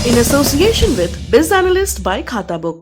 in association with Biz Analyst by Khata Book.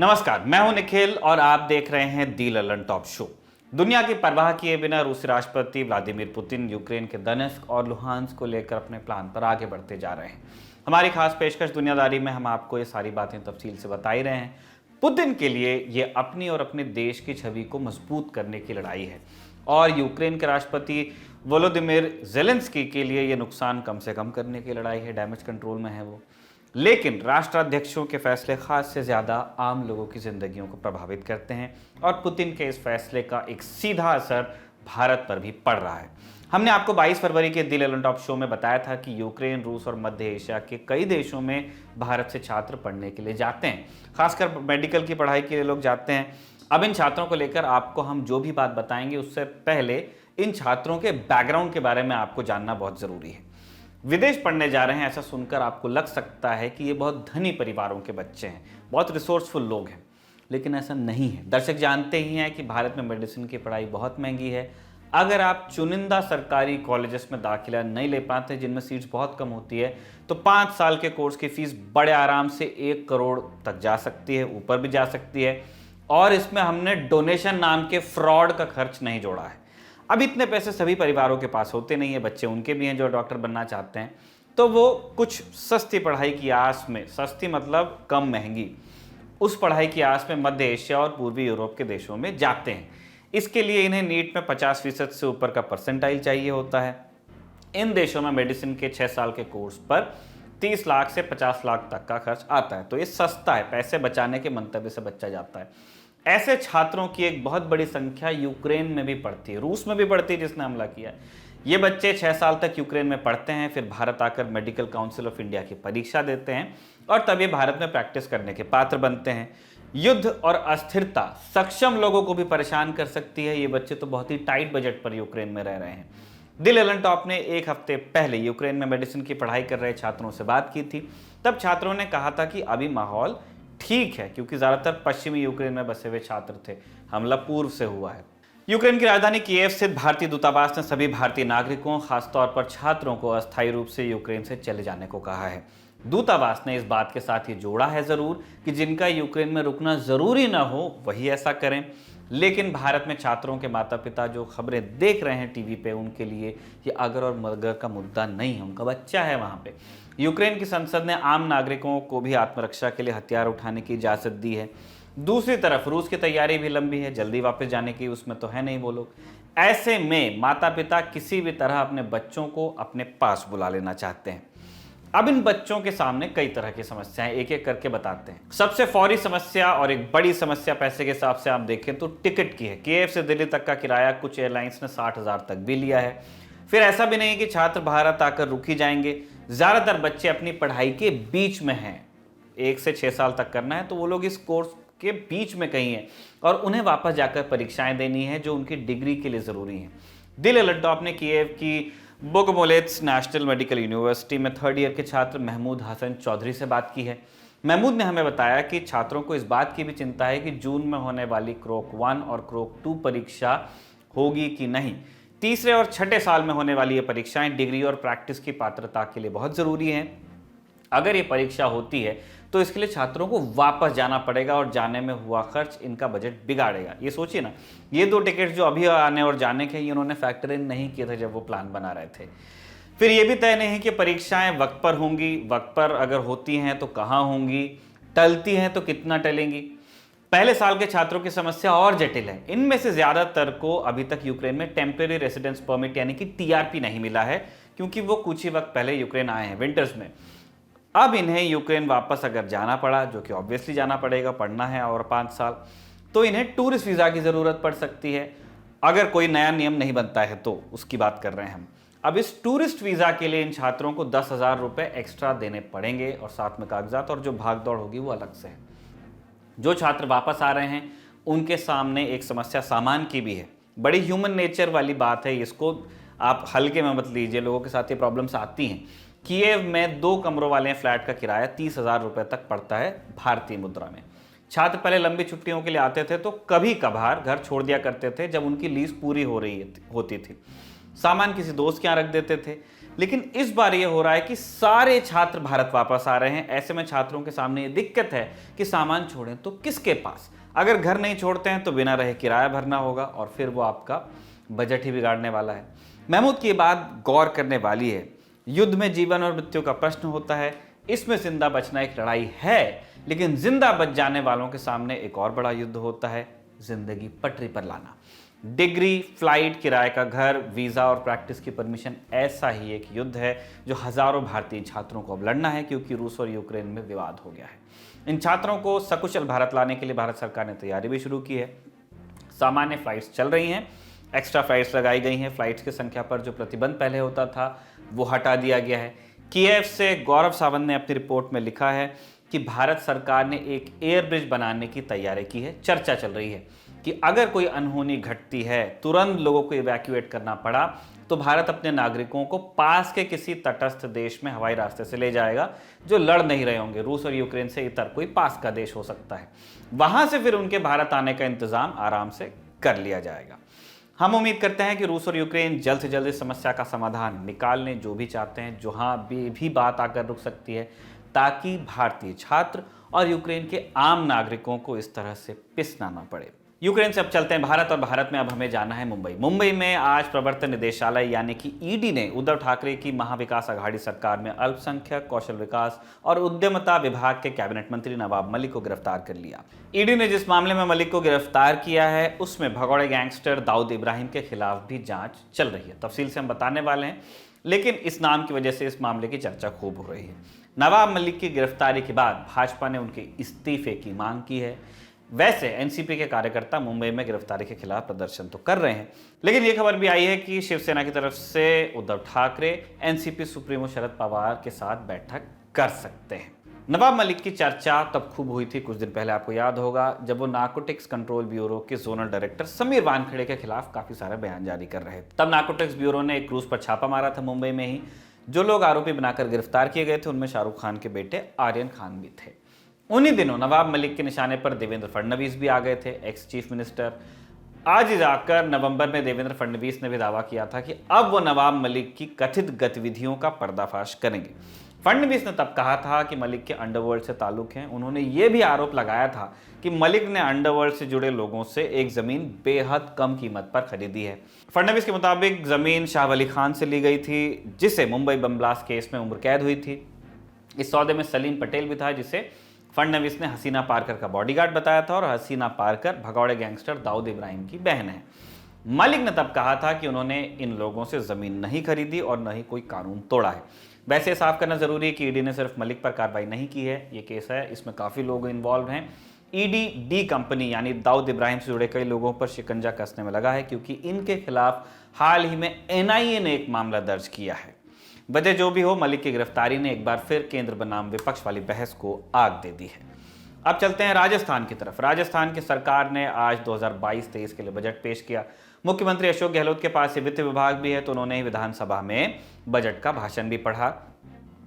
नमस्कार, मैं हूं निखिल और आप देख रहे हैं दी ललन टॉप शो। दुनिया की परवाह किए बिना रूसी राष्ट्रपति व्लादिमीर पुतिन यूक्रेन के दनेस्क और लुहांस्क को लेकर अपने प्लान पर आगे बढ़ते जा रहे हैं। हमारी खास पेशकश दुनियादारी में हम आपको ये सारी बातें तफसील से बता ही रहे हैं। पुतिन के लिए ये अपनी और अपने देश की छवि को मजबूत करने की लड़ाई है और यूक्रेन के राष्ट्रपति वोलोदिमीर ज़ेलेंस्की के लिए ये नुकसान कम से कम करने की लड़ाई है। डैमेज कंट्रोल में है वो, लेकिन राष्ट्राध्यक्षों के फैसले खास से ज़्यादा आम लोगों की ज़िंदगियों को प्रभावित करते हैं और पुतिन के इस फैसले का एक सीधा असर भारत पर भी पड़ रहा है। हमने आपको 22 फरवरी के दी ललन टॉप शो में बताया था कि यूक्रेन, रूस और मध्य एशिया के कई देशों में भारत से छात्र पढ़ने के लिए जाते हैं, खासकर मेडिकल की पढ़ाई के लिए लोग जाते हैं। अब इन छात्रों को लेकर आपको हम जो भी बात बताएंगे उससे पहले इन छात्रों के बैकग्राउंड के बारे में आपको जानना बहुत ज़रूरी है। विदेश पढ़ने जा रहे हैं ऐसा सुनकर आपको लग सकता है कि ये बहुत धनी परिवारों के बच्चे हैं, बहुत रिसोर्सफुल लोग हैं, लेकिन ऐसा नहीं है। दर्शक जानते ही हैं कि भारत में मेडिसिन की पढ़ाई बहुत महंगी है। अगर आप चुनिंदा सरकारी कॉलेजेस में दाखिला नहीं ले पाते जिनमें सीट्स बहुत कम होती है तो 5 साल के कोर्स की फीस बड़े आराम से 1 करोड़ तक जा सकती है, ऊपर भी जा सकती है। और इसमें हमने डोनेशन नाम के फ्रॉड का खर्च नहीं जोड़ा है। अब इतने पैसे सभी परिवारों के पास होते नहीं है, बच्चे उनके भी हैं जो डॉक्टर बनना चाहते हैं, तो वो कुछ सस्ती पढ़ाई की आस में, सस्ती मतलब कम महंगी, उस पढ़ाई की आस में मध्य एशिया और पूर्वी यूरोप के देशों में जाते हैं। इसके लिए इन्हें नीट में 50% से ऊपर का परसेंटाइल चाहिए होता है। इन देशों में मेडिसिन के 6 साल के कोर्स पर 30 लाख से 50 लाख तक का खर्च आता है, तो ये सस्ता है, पैसे बचाने के मंतव्य से बचा जाता है। ऐसे छात्रों की एक बहुत बड़ी संख्या यूक्रेन में भी पढ़ती है, रूस में भी पढ़ती है जिसने हमला किया है। ये बच्चे 6 साल तक यूक्रेन में पढ़ते हैं, फिर भारत आकर मेडिकल काउंसिल ऑफ इंडिया की परीक्षा देते हैं और तब ये भारत में प्रैक्टिस करने के पात्र बनते हैं। युद्ध और अस्थिरता सक्षम लोगों को भी परेशान कर सकती है। ये बच्चे तो बहुत ही टाइट बजट पर यूक्रेन में रह रहे हैं। दी ललन टॉप ने 1 हफ्ते पहले यूक्रेन में मेडिसिन की पढ़ाई कर रहे छात्रों से बात की थी। तब छात्रों ने कहा था कि अभी माहौल ठीक है, क्योंकि ज़्यादातर पश्चिमी यूक्रेन में बसे हुए छात्र थे, हमला पूर्व से हुआ है। यूक्रेन की राजधानी कीव स्थित भारतीय दूतावास ने सभी भारतीय नागरिकों, खासतौर पर छात्रों को अस्थायी रूप से यूक्रेन से चले जाने को कहा है। दूतावास ने इस बात के साथ ये जोड़ा है ज़रूर कि जिनका यूक्रेन में रुकना ज़रूरी ना हो वही ऐसा करें, लेकिन भारत में छात्रों के माता पिता जो खबरें देख रहे हैं टीवी पे, उनके लिए ये अगर और मगर का मुद्दा नहीं है, उनका बच्चा है वहाँ पे। यूक्रेन की संसद ने आम नागरिकों को भी आत्मरक्षा के लिए हथियार उठाने की इजाज़त दी है। दूसरी तरफ रूस की तैयारी भी लंबी है, जल्दी वापस जाने की उसमें तो है नहीं वो लोग। ऐसे में माता पिता किसी भी तरह अपने बच्चों को अपने पास बुला लेना चाहते हैं। अब इन बच्चों के सामने कई तरह की समस्याएं एक एक करके बताते हैं। सबसे फौरी समस्या और एक बड़ी समस्या पैसे के हिसाब से आप देखें तो टिकट की है। कीव से दिल्ली तक का किराया कुछ एयरलाइंस ने 60,000 तक भी लिया है। फिर ऐसा भी नहीं है कि छात्र भारत आकर रुक ही जाएंगे। ज़्यादातर बच्चे अपनी पढ़ाई के बीच में हैं, 1 से 6 साल तक करना है तो वो लोग इस कोर्स के बीच में कहीं हैं और उन्हें वापस जाकर परीक्षाएं देनी है जो उनकी डिग्री के लिए ज़रूरी हैं। दी ललन टॉप ने कीव की बोगोमोलेत्स नेशनल मेडिकल यूनिवर्सिटी में 3rd ईयर के छात्र महमूद हसन चौधरी से बात की है। महमूद ने हमें बताया कि छात्रों को इस बात की भी चिंता है कि जून में होने वाली क्रॉक 1 और क्रॉक 2 परीक्षा होगी कि नहीं। तीसरे और छठे साल में होने वाली ये परीक्षाएं डिग्री और प्रैक्टिस की पात्रता के लिए बहुत ज़रूरी हैं। अगर ये परीक्षा होती है तो इसके लिए छात्रों को वापस जाना पड़ेगा और जाने में हुआ खर्च इनका बजट बिगाड़ेगा। ये सोचिए ना, ये 2 टिकट जो अभी आने और जाने के, ये उन्होंने फैक्टर इन नहीं किए थे जब वो प्लान बना रहे थे। फिर ये भी तय नहीं कि परीक्षाएं वक्त पर होंगी, वक्त पर अगर होती हैं तो कहाँ होंगी, टलती हैं तो कितना टलेंगी। पहले साल के छात्रों की समस्या और जटिल है। इनमें से ज़्यादातर को अभी तक यूक्रेन में टेम्परेरी रेसिडेंस परमिट यानी कि टीआरपी नहीं मिला है, क्योंकि वो कुछ ही वक्त पहले यूक्रेन आए हैं विंटर्स में। अब इन्हें यूक्रेन वापस अगर जाना पड़ा, जो कि ऑब्वियसली जाना पड़ेगा, पढ़ना है और 5 साल, तो इन्हें टूरिस्ट वीज़ा की ज़रूरत पड़ सकती है। अगर कोई नया नियम नहीं बनता है तो उसकी बात कर रहे हैं हम। अब इस टूरिस्ट वीज़ा के लिए इन छात्रों को 10,000 रुपये एक्स्ट्रा देने पड़ेंगे और साथ में कागजात, और जो भाग दौड़ होगी वो अलग से है। जो छात्र वापस आ रहे हैं उनके सामने एक समस्या सामान की भी है। बड़ी ह्यूमन नेचर वाली बात है, इसको आप हल्के में मत लीजिए, लोगों के साथ ये प्रॉब्लम्स आती हैं। कीव में 2 कमरों वाले फ्लैट का किराया 30,000 रुपये तक पड़ता है भारतीय मुद्रा में। छात्र पहले लंबी छुट्टियों के लिए आते थे तो कभी कभार घर छोड़ दिया करते थे जब उनकी लीज पूरी हो रही होती थी, सामान किसी दोस्त के यहाँ रख देते थे। लेकिन इस बार ये हो रहा है कि सारे छात्र भारत वापस आ रहे हैं। ऐसे में छात्रों के सामने ये दिक्कत है कि सामान छोड़ें तो किसके पास। अगर घर नहीं छोड़ते हैं तो बिना रहे किराया भरना होगा और फिर वो आपका बजट ही बिगाड़ने वाला है। महमूद की बात गौर करने वाली है। युद्ध में जीवन और मृत्यु का प्रश्न होता है, इसमें जिंदा बचना एक लड़ाई है, लेकिन जिंदा बच जाने वालों के सामने एक और बड़ा युद्ध होता है, जिंदगी पटरी पर लाना। डिग्री, फ्लाइट, किराए का घर, वीजा और प्रैक्टिस की परमिशन ऐसा ही एक युद्ध है जो हजारों भारतीय छात्रों को अब लड़ना है, क्योंकि रूस और यूक्रेन में विवाद हो गया है। इन छात्रों को सकुशल भारत लाने के लिए भारत सरकार ने तैयारी भी शुरू की है। सामान्य फ्लाइट्स चल रही हैं, एक्स्ट्रा फ्लाइट्स लगाई गई हैं। फ्लाइट्स की संख्या पर जो प्रतिबंध पहले होता था वो हटा दिया गया है। कीव से गौरव सावंत ने अपनी रिपोर्ट में लिखा है कि भारत सरकार ने एक एयर ब्रिज बनाने की तैयारी की है। चर्चा चल रही है कि अगर कोई अनहोनी घटती है, तुरंत लोगों को इवैक्यूएट करना पड़ा, तो भारत अपने नागरिकों को पास के किसी तटस्थ देश में हवाई रास्ते से ले जाएगा जो लड़ नहीं रहे होंगे। रूस और यूक्रेन से इतर कोई पास का देश हो सकता है। वहां से फिर उनके भारत आने का इंतजाम आराम से कर लिया जाएगा। हम उम्मीद करते हैं कि रूस और यूक्रेन जल्द से जल्द इस समस्या का समाधान निकाल लें, जो भी चाहते हैं। जहां भी बात आकर रुक सकती है, ताकि भारतीय छात्र और यूक्रेन के आम नागरिकों को इस तरह से पिसना ना पड़े। यूक्रेन से अब चलते हैं भारत, और भारत में अब हमें जाना है मुंबई। मुंबई में आज प्रवर्तन निदेशालय यानी कि ईडी ने उद्धव ठाकरे की महाविकास आघाड़ी सरकार में अल्पसंख्यक, कौशल विकास और उद्यमिता विभाग के कैबिनेट मंत्री नवाब मलिक को गिरफ्तार कर लिया। ईडी ने जिस मामले में मलिक को गिरफ्तार किया है उसमें भगौड़े गैंगस्टर दाऊद इब्राहिम के खिलाफ भी जांच चल रही है। तफसील से हम बताने वाले हैं, लेकिन इस नाम की वजह से इस मामले की चर्चा खूब हो रही है। नवाब मलिक की गिरफ्तारी के बाद भाजपा ने उनके इस्तीफे की मांग की है। वैसे एनसीपी के कार्यकर्ता मुंबई में गिरफ्तारी के खिलाफ प्रदर्शन तो कर रहे हैं, लेकिन यह खबर भी आई है कि शिवसेना की तरफ से उद्धव ठाकरे एनसीपी सुप्रीमो शरद पवार के साथ बैठक कर सकते हैं। नवाब मलिक की चर्चा तब खूब हुई थी कुछ दिन पहले, आपको याद होगा, जब वो नारकोटिक्स कंट्रोल ब्यूरो के जोनल डायरेक्टर समीर वानखेड़े के खिलाफ काफी सारे बयान जारी कर रहे थे। तब नारकोटिक्स ब्यूरो ने एक क्रूज पर छापा मारा था मुंबई में ही। जो लोग आरोपी बनाकर गिरफ्तार किए गए थे उनमें शाहरुख खान के बेटे आर्यन खान भी थे। उन्हीं दिनों नवाब मलिक के निशाने पर देवेंद्र फडणवीस भी आ गए थे, एक्स चीफ मिनिस्टर। आज जाकर नवंबर में देवेंद्र फडणवीस ने भी दावा किया था कि अब वो नवाब मलिक की कथित गतिविधियों का पर्दाफाश करेंगे। फडणवीस ने तब कहा था कि मलिक के अंडरवर्ल्ड से ताल्लुक हैं। उन्होंने ये भी आरोप लगाया था कि मलिक ने अंडरवर्ल्ड से जुड़े लोगों से एक जमीन बेहद कम कीमत पर खरीदी है। फडणवीस के मुताबिक जमीन शाह वली खान से ली गई थी, जिसे मुंबई बम ब्लास्ट केस में उम्र कैद हुई थी। इस सौदे में सलीम पटेल भी था, जिसे फडणवीस ने हसीना पारकर का बॉडीगार्ड बताया था, और हसीना पारकर भगौड़े गैंगस्टर दाऊद इब्राहिम की बहन है। मलिक ने तब कहा था कि उन्होंने इन लोगों से जमीन नहीं खरीदी और न ही कोई कानून तोड़ा है। वैसे साफ करना जरूरी है कि ईडी ने सिर्फ मलिक पर कार्रवाई नहीं की है। ये केस है, इसमें काफी लोग इन्वॉल्व हैं। ईडी डी कंपनी यानी दाऊद इब्राहिम से जुड़े कई लोगों पर शिकंजा कसने में लगा है, क्योंकि इनके खिलाफ हाल ही में एनआईए ने एक मामला दर्ज किया है। वजह जो भी हो, मलिक की गिरफ्तारी ने एक बार फिर केंद्र बनाम विपक्ष वाली बहस को आग दे दी है। अब चलते हैं राजस्थान की तरफ। राजस्थान की सरकार ने आज 2022-23 के लिए बजट पेश किया। मुख्यमंत्री अशोक गहलोत के पास ये वित्त विभाग भी है, तो उन्होंने विधानसभा में बजट का भाषण भी पढ़ा।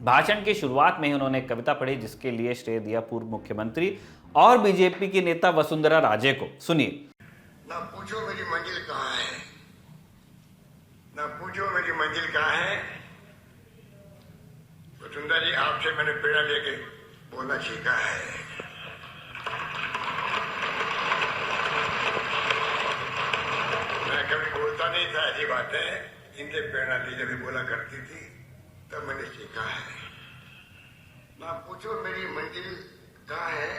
भाषण की शुरुआत में ही उन्होंने एक कविता पढ़ी, जिसके लिए श्रेय दिया पूर्व मुख्यमंत्री और बीजेपी की नेता वसुंधरा राजे को। सुनिए। ना पूछो मेरी मंजिल कहाँ है, ना पूछो मेरी मंजिल कहाँ है। वसुंधरा जी, आपसे मैंने प्रेरणा लेके बोलना सीखा है। मैं कभी बोलता नहीं था ऐसी बातें, इनसे प्रेरणा ली जब भी बोला करती थी, तब मैंने सीखा है। ना पूछो मेरी मंजिल कहाँ है,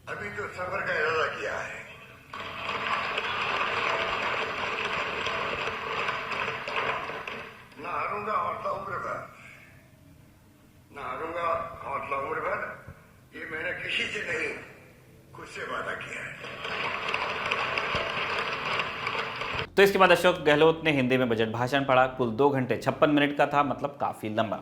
अभी तो सफर का इरादा किया है। ना हारूंगा हौसला उम्र भर, ना हारूंगा हौसला उम्र भर, ये मैंने किसी से नहीं खुद से वादा किया है। तो इसके बाद अशोक गहलोत ने हिंदी में बजट भाषण पढ़ा। कुल 2 घंटे 56 मिनट का था, मतलब काफी लंबा।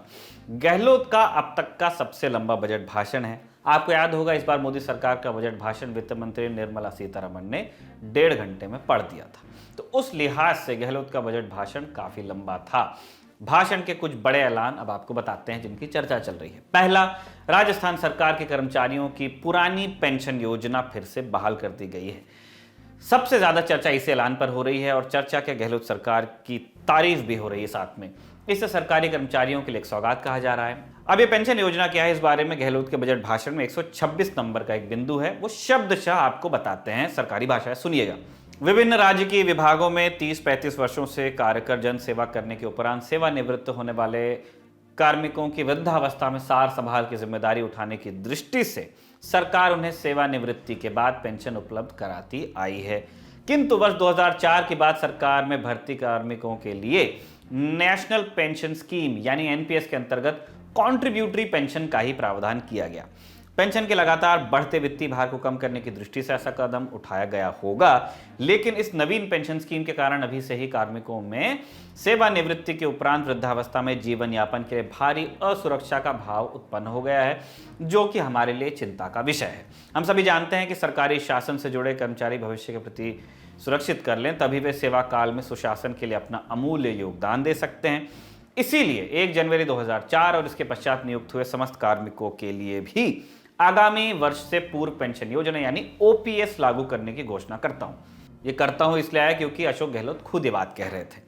गहलोत का अब तक का सबसे लंबा बजट भाषण है। आपको याद होगा, इस बार मोदी सरकार का बजट भाषण वित्त मंत्री निर्मला सीतारमण ने 1.5 घंटे में पढ़ दिया था। तो उस लिहाज से गहलोत का बजट भाषण काफी लंबा था। भाषण के कुछ बड़े ऐलान अब आपको बताते हैं जिनकी चर्चा चल रही है। पहला, राजस्थान सरकार के कर्मचारियों की पुरानी पेंशन योजना फिर से बहाल कर दी गई है। सबसे ज्यादा चर्चा इस ऐलान पर हो रही है और चर्चा के गहलोत सरकार की तारीफ भी हो रही है साथ में। इसे सरकारी कर्मचारियों के लिए एक सौगात कहा जा रहा है। अब ये पेंशन योजना क्या है, इस बारे में गहलोत के बजट भाषण में 126 नंबर का एक बिंदु है, वो शब्दशः आपको बताते हैं, सरकारी भाषा है, सुनिएगा। विभिन्न राजकीय विभागों में 30-35 वर्षों से कार्यकर जन सेवा करने के उपरांत सेवानिवृत्त होने वाले कार्मिकों की वृद्धावस्था में सार संभाल की जिम्मेदारी उठाने की दृष्टि से सरकार उन्हें सेवानिवृत्ति के बाद पेंशन उपलब्ध कराती आई है। किंतु वर्ष 2004 के बाद सरकार में भर्ती कार्मिकों के लिए नेशनल पेंशन स्कीम यानी एनपीएस के अंतर्गत कॉन्ट्रीब्यूटरी पेंशन का ही प्रावधान किया गया। पेंशन के लगातार बढ़ते वित्तीय भार को कम करने की दृष्टि से ऐसा कदम उठाया गया होगा, लेकिन इस नवीन पेंशन स्कीम के कारण अभी से ही कार्मिकों में सेवानिवृत्ति के उपरांत वृद्धावस्था में जीवन यापन के लिए भारी असुरक्षा का भाव उत्पन्न हो गया है, जो कि हमारे लिए चिंता का विषय है। हम सभी जानते हैं कि सरकारी शासन से जुड़े कर्मचारी भविष्य के प्रति सुरक्षित कर लें, तभी वे सेवा काल में सुशासन के लिए अपना अमूल्य योगदान दे सकते हैं। इसीलिए 1 जनवरी 2004 और इसके पश्चात नियुक्त हुए समस्त कार्मिकों के लिए भी आगामी वर्ष से पूर्व पेंशन योजना यानी ओपीएस लागू करने की घोषणा करता हूं। ये करता हूं इसलिए आया क्योंकि अशोक गहलोत खुद ये बात कह रहे थे।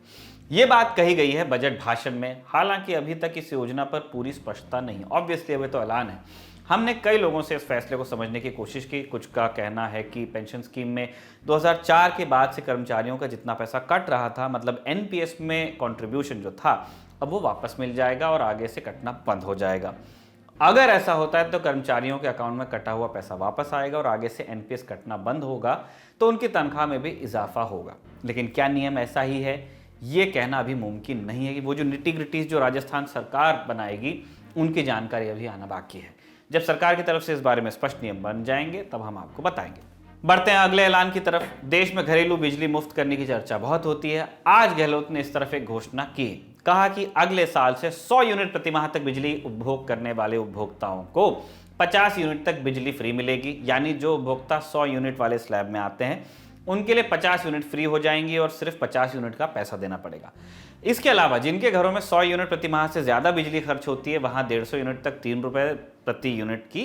ये बात कही गई है बजट भाषण में, हालांकि अभी तक इस योजना पर पूरी स्पष्टता नहीं। ऑब्वियसली अभी तो ऐलान है। हमने कई लोगों से इस फैसले को समझने की कोशिश की। कुछ का कहना है कि पेंशन स्कीम में 2004 के बाद से कर्मचारियों का जितना पैसा कट रहा था, मतलब एनपीएस में कंट्रीब्यूशन जो था, अब वो वापस मिल जाएगा और आगे से कटना बंद हो जाएगा। अगर ऐसा होता है तो कर्मचारियों के अकाउंट में कटा हुआ पैसा वापस आएगा और आगे से एनपीएस कटना बंद होगा तो उनकी तनख्वाह में भी इजाफा होगा। लेकिन क्या नियम ऐसा ही है, ये कहना अभी मुमकिन नहीं है। कि वो जो निटी ग्रिटीज जो राजस्थान सरकार बनाएगी उनकी जानकारी अभी आना बाकी है। जब सरकार की तरफ से इस बारे में स्पष्ट नियम बन जाएंगे तब हम आपको बताएंगे। बढ़ते हैं अगले ऐलान की तरफ। देश में घरेलू बिजली मुफ्त करने की चर्चा बहुत होती है। आज गहलोत ने इस तरफ एक घोषणा की। कहा कि अगले साल से 100 यूनिट प्रति माह तक बिजली उपभोग करने वाले उपभोक्ताओं को 50 यूनिट तक बिजली फ्री मिलेगी। यानी जो उपभोक्ता 100 यूनिट वाले स्लैब में आते हैं उनके लिए 50 यूनिट फ्री हो जाएंगी और सिर्फ 50 यूनिट का पैसा देना पड़ेगा। इसके अलावा जिनके घरों में 100 यूनिट प्रति माह से ज्यादा बिजली खर्च होती है वहां 150 यूनिट तक 3 रुपए प्रति यूनिट की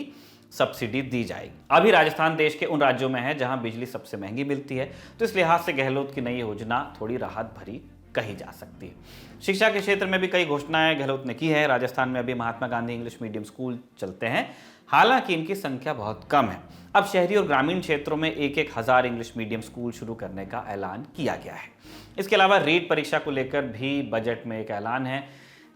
सब्सिडी दी जाएगी। अभी राजस्थान देश के उन राज्यों में है जहां बिजली सबसे महंगी मिलती है, तो इस लिहाज से गहलोत की नई योजना थोड़ी राहत भरी कही जा सकती है। शिक्षा के क्षेत्र में भी कई घोषणाएं गहलोत ने की है। राजस्थान में अभी Mahatma Gandhi English medium school चलते हैं, हालांकि इनकी संख्या बहुत कम है। अब शहरी और ग्रामीण क्षेत्रों में 1-1 हजार इंग्लिश मीडियम स्कूल शुरू करने का ऐलान किया गया है। इसके अलावा रीट परीक्षा को लेकर भी बजट में एक ऐलान है।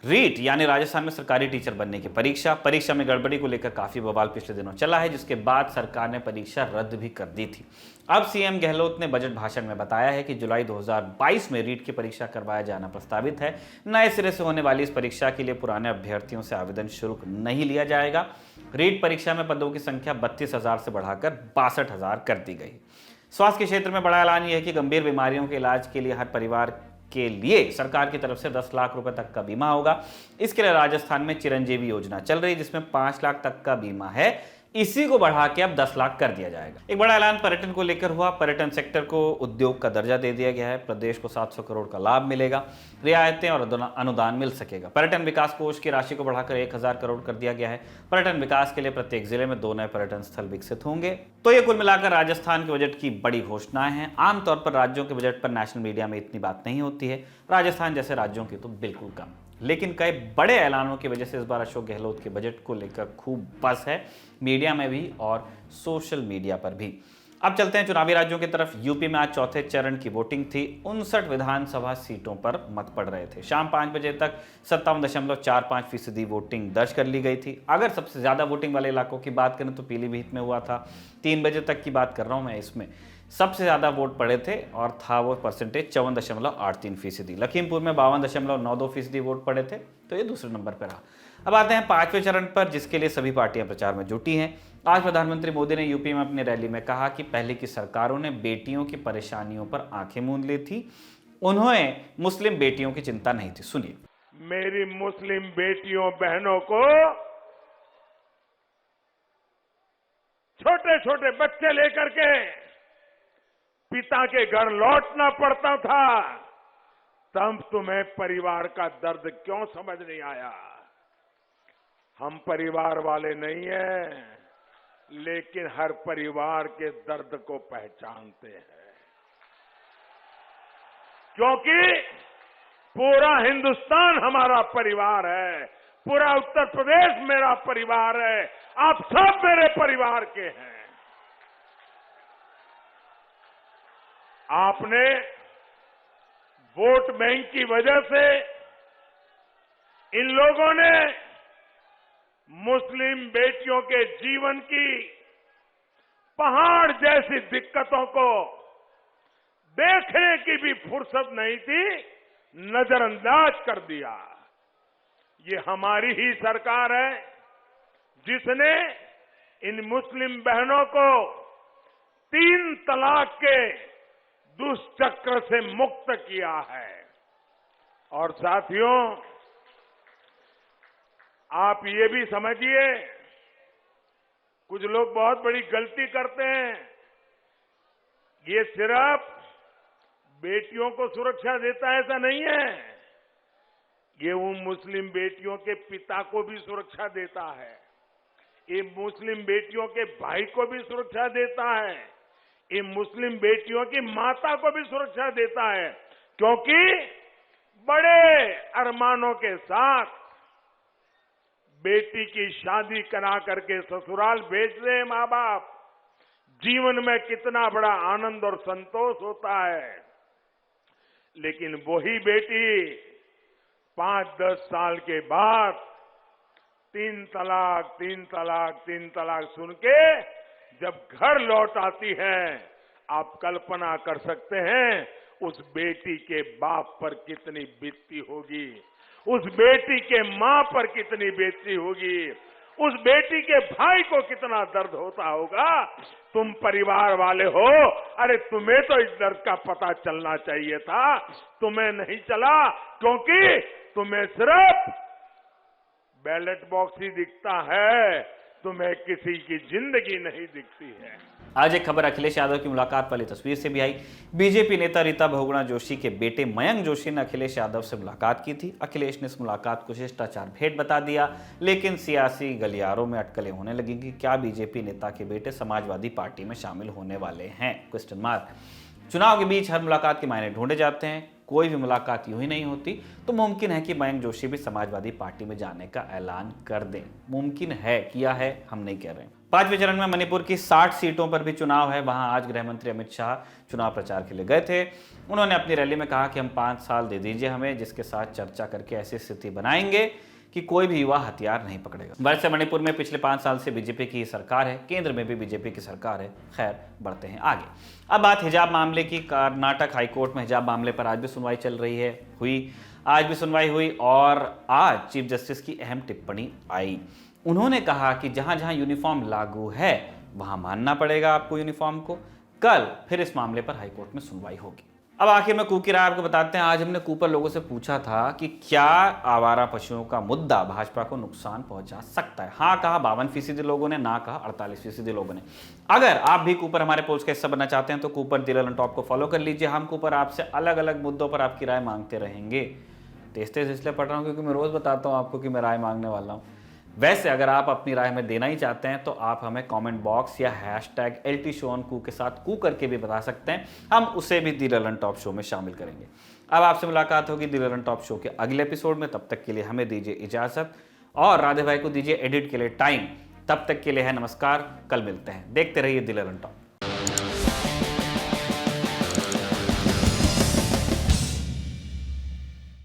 रीट यानी राजस्थान में सरकारी टीचर बनने की परीक्षा में गड़बड़ी को लेकर काफी बवाल पिछले दिनों चला है, जिसके बाद सरकार ने परीक्षा रद्द भी कर दी थी। अब सीएम गहलोत ने बजट भाषण में बताया है कि जुलाई 2022 में रीट की परीक्षा करवाया जाना प्रस्तावित है। नए सिरे से होने वाली इस परीक्षा के लिए पुराने अभ्यर्थियों से आवेदन शुल्क नहीं लिया जाएगा। रीट परीक्षा में पदों की संख्या 32,000 से बढ़ाकर 62,000 कर दी गई। स्वास्थ्य के क्षेत्र में बड़ा ऐलान यह है कि गंभीर बीमारियों के इलाज के लिए हर परिवार के लिए सरकार की तरफ से 10 लाख रुपए तक का बीमा होगा। इसके लिए राजस्थान में चिरंजीवी योजना चल रही है जिसमें 5 लाख तक का बीमा है। इसी को बढ़ा के अब 10 लाख कर दिया जाएगा। एक बड़ा ऐलान पर्यटन को लेकर हुआ। पर्यटन सेक्टर को उद्योग का दर्जा दे दिया गया है। प्रदेश को 700 करोड़ का लाभ मिलेगा, रियायतें और अनुदान मिल सकेगा। पर्यटन विकास कोष की राशि को बढ़ाकर 1000 करोड़ कर दिया गया है। पर्यटन विकास के लिए प्रत्येक जिले में 2 नए पर्यटन स्थल विकसित होंगे। तो ये कुल मिलाकर राजस्थान के बजट की बड़ी घोषणाएं हैं। आमतौर पर राज्यों के बजट पर नेशनल मीडिया में इतनी बात नहीं होती है, राजस्थान जैसे राज्यों की तो बिल्कुल कम। लेकिन कई बड़े ऐलानों की वजह से इस बार अशोक गहलोत के बजट को लेकर खूब बस है, मीडिया में भी और सोशल मीडिया पर भी। अब चलते हैं चुनावी राज्यों की तरफ। यूपी में आज चौथे चरण की वोटिंग थी। 59 विधानसभा सीटों पर मत पड़ रहे थे। शाम 5 बजे तक 57.45% वोटिंग दर्ज कर ली गई थी। अगर सबसे ज्यादा वोटिंग वाले इलाकों की बात करें तो पीलीभीत में हुआ था। 3 बजे तक की बात कर रहा हूं मैं, इसमें सबसे ज्यादा वोट पड़े थे और था वो परसेंटेज 54.83%। लखीमपुर में 52.92% वोट पड़े थे, तो ये दूसरे नंबर पर रहा। अब आते हैं 5वें चरण पर, जिसके लिए सभी पार्टियां प्रचार में जुटी हैं। आज प्रधानमंत्री मोदी ने यूपी में अपनी रैली में कहा कि पहले की सरकारों ने बेटियों की परेशानियों पर आंखें मूंद ली थी, उन्हें मुस्लिम बेटियों की चिंता नहीं थी। सुनिए। मेरी मुस्लिम बेटियों बहनों को छोटे छोटे बच्चे लेकर के पिता के घर लौटना पड़ता था। तब तुम्हें परिवार का दर्द क्यों समझ नहीं आया। हम परिवार वाले नहीं हैं, लेकिन हर परिवार के दर्द को पहचानते हैं, क्योंकि पूरा हिंदुस्तान हमारा परिवार है, पूरा उत्तर प्रदेश मेरा परिवार है, आप सब मेरे परिवार के हैं। आपने वोट बैंक की वजह से इन लोगों ने मुस्लिम बेटियों के जीवन की पहाड़ जैसी दिक्कतों को देखने की भी फुर्सत नहीं थी, नजरअंदाज कर दिया। ये हमारी ही सरकार है जिसने इन मुस्लिम बहनों को 3 तलाक के दुष्चक्र से मुक्त किया है। और साथियों, आप ये भी समझिए, कुछ लोग बहुत बड़ी गलती करते हैं। ये सिर्फ बेटियों को सुरक्षा देता है ऐसा नहीं है, ये उन मुस्लिम बेटियों के पिता को भी सुरक्षा देता है, ये मुस्लिम बेटियों के भाई को भी सुरक्षा देता है, ये मुस्लिम बेटियों की माता को भी सुरक्षा देता है, क्योंकि बड़े अरमानों के साथ बेटी की शादी करा करके ससुराल भेज रहे माँ बाप, जीवन में कितना बड़ा आनंद और संतोष होता है। लेकिन वही बेटी 5-10 साल के बाद 3 तलाक 3 तलाक 3 तलाक सुन के जब घर लौट आती है, आप कल्पना कर सकते हैं उस बेटी के बाप पर कितनी बीतती होगी, उस बेटी के मां पर कितनी बीतती होगी, उस बेटी के भाई को कितना दर्द होता होगा। तुम परिवार वाले हो, अरे तुम्हें तो इस दर्द का पता चलना चाहिए था, तुम्हें नहीं चला, क्योंकि तुम्हें सिर्फ बैलेट बॉक्स ही दिखता है, तुम्हें किसी की जिंदगी नहीं दिखती है। आज एक खबर अखिलेश यादव की मुलाकात वाली तस्वीर से भी आई। बीजेपी नेता रीता बहुगुणा जोशी के बेटे मयंक जोशी ने अखिलेश यादव से मुलाकात की थी। अखिलेश ने इस मुलाकात को शिष्टाचार भेंट बता दिया, लेकिन सियासी गलियारों में अटकलें होने लगी कि क्या बीजेपी नेता के बेटे समाजवादी पार्टी में शामिल होने वाले हैं, क्वेश्चन मार्क। चुनाव के बीच हर मुलाकात के मायने ढूंढे जाते हैं, कोई भी मुलाकात यूं ही नहीं होती, तो मुमकिन है कि मयंक जोशी भी समाजवादी पार्टी में जाने का ऐलान कर दें। मुमकिन है, किया है, हम नहीं कह रहे। 5वें चरण में मणिपुर की 60 सीटों पर भी चुनाव है। वहां आज गृह मंत्री अमित शाह चुनाव प्रचार के लिए गए थे। उन्होंने अपनी रैली में कहा कि हम 5 साल दे दीजिए हमें, जिसके साथ चर्चा करके ऐसी स्थिति बनाएंगे कि कोई भी युवा हथियार नहीं पकड़ेगा। वैसे मणिपुर में पिछले 5 साल से बीजेपी की सरकार है, केंद्र में भी बीजेपी की सरकार है। खैर, बढ़ते हैं आगे। अब बात हिजाब मामले की। कर्नाटक हाईकोर्ट में हिजाब मामले पर आज भी सुनवाई चल रही है, आज भी सुनवाई हुई और आज चीफ जस्टिस की अहम टिप्पणी आई। उन्होंने कहा कि जहां जहां यूनिफॉर्म लागू है वहां मानना पड़ेगा आपको यूनिफॉर्म को। कल फिर इस मामले पर हाईकोर्ट में सुनवाई होगी। अब आखिर में कू की राय आपको बताते हैं। आज हमने कू पर लोगों से पूछा था कि क्या आवारा पशुओं का मुद्दा भाजपा को नुकसान पहुंचा सकता है। हाँ कहा 52% लोगों ने, ना कहा 48% लोगों ने। अगर आप भी कू पर हमारे पोस्ट का हिस्सा बनना चाहते हैं तो कू पर दिल टॉप को फॉलो कर लीजिए। हम कू पर आपसे अलग अलग मुद्दों पर आपकी राय मांगते रहेंगे। तेज तेज इसलिए पढ़ रहा हूँ क्योंकि मैं रोज बताता हूँ आपको कि मैं राय मांगने वाला हूँ। वैसे अगर आप अपनी राय हमें देना ही चाहते हैं तो आप हमें कमेंट बॉक्स या #LTShowOnCoo के साथ कू करके भी बता सकते हैं, हम उसे भी दी ललन टॉप शो में शामिल करेंगे। अब आपसे मुलाकात होगी दी ललन टॉप शो के अगले एपिसोड में। तब तक के लिए हमें दीजिए इजाजत और राधे भाई को दीजिए एडिट के लिए टाइम। तब तक के लिए है नमस्कार, कल मिलते हैं। देखते रहिए दी ललन टॉप।